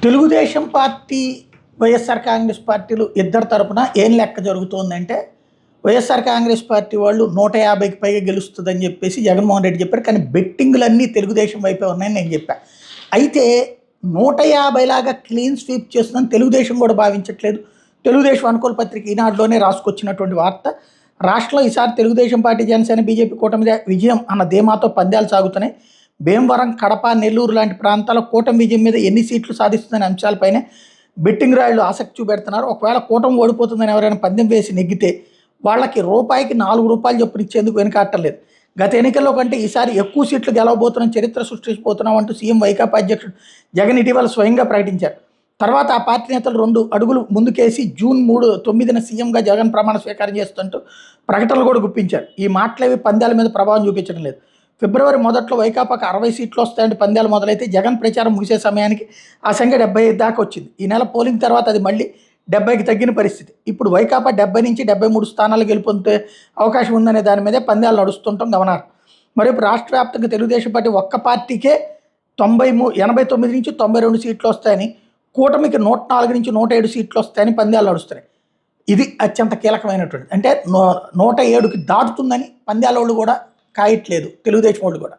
Telugu Desam party, YSR Congress పార్టీలు ఇద్దరి తరపున ఏం లెక్క జరుగుతోందంటే, వైఎస్ఆర్ కాంగ్రెస్ పార్టీ వాళ్ళు 150కి పైగా గెలుస్తుందని చెప్పేసి జగన్మోహన్ రెడ్డి చెప్పారు. కానీ బెట్టింగులన్నీ తెలుగుదేశం వైపే ఉన్నాయని నేను చెప్పాను. అయితే 150 లాగా క్లీన్ స్వీప్ చేస్తుందని తెలుగుదేశం కూడా భావించట్లేదు. తెలుగుదేశం అనుకూల పత్రిక ఈనాడులోనే రాసుకొచ్చినటువంటి వార్త. రాష్ట్రంలో ఈసారి తెలుగుదేశం పార్టీ, జనసేన, బీజేపీ కూటమి విజయం అన్న ధీమాతో పందాలు సాగుతున్నాయి. భీమవరం, కడప, నెల్లూరు లాంటి ప్రాంతాల్లో కూటమి విజయం మీద ఎన్ని సీట్లు సాధిస్తుందనే అంశాలపైనే బెట్టింగ్ రాయుళ్ళు ఆసక్తి చూపెడుతున్నారు. ఒకవేళ కూటమి ఓడిపోతుందని ఎవరైనా పందెం వేసి నెగ్గితే వాళ్ళకి రూపాయికి 4 రూపాయలు చొప్పున ఇచ్చేందుకు వెనుకాట్టలేదు. గత ఎన్నికల్లో కంటే ఈసారి ఎక్కువ సీట్లు గెలవబోతున్నాం, చరిత్ర సృష్టించబోతున్నాం అంటూ సీఎం వైకాపా అధ్యక్షుడు జగన్ ఇటీవల స్వయంగా ప్రకటించారు. తర్వాత ఆ పార్టీ నేతలు 2 అడుగులు ముందుకేసి జూన్ 9న సీఎంగా జగన్ ప్రమాణ స్వీకారం చేస్తుంటూ ప్రకటనలు కూడా గుప్పించారు. ఈ మాటలేవి పందాల మీద ప్రభావం చూపించడం లేదు. ఫిబ్రవరి మొదట్లో వైకాపాకు 60 సీట్లు వస్తాయంటే పందాలు మొదలైతే జగన్ ప్రచారం ముగిసే సమయానికి ఆ సంఖ్య 75 దాకా వచ్చింది. ఈ నెల పోలింగ్ తర్వాత అది మళ్ళీ 70కి తగ్గిన పరిస్థితి. ఇప్పుడు వైకాపా 70 నుంచి 73 స్థానాలు గెలుపొందే అవకాశం ఉందనే దాని మీదే పందాలు నడుస్తుంటాం గమనార్హం. మరోవైపు రాష్ట్ర వ్యాప్తంగా తెలుగుదేశం పార్టీ ఒక్క పార్టీకే 89 నుంచి 92 సీట్లు వస్తాయని, కూటమికి 104 నుంచి 107 సీట్లు వస్తాయని పందాలు నడుస్తున్నాయి. ఇది అత్యంత కీలకమైనటువంటిది. అంటే 107కి దాటుతుందని పందాల వాళ్ళు కూడా కాయట్లేదు, తెలుగుదేశం వాళ్ళు కూడా.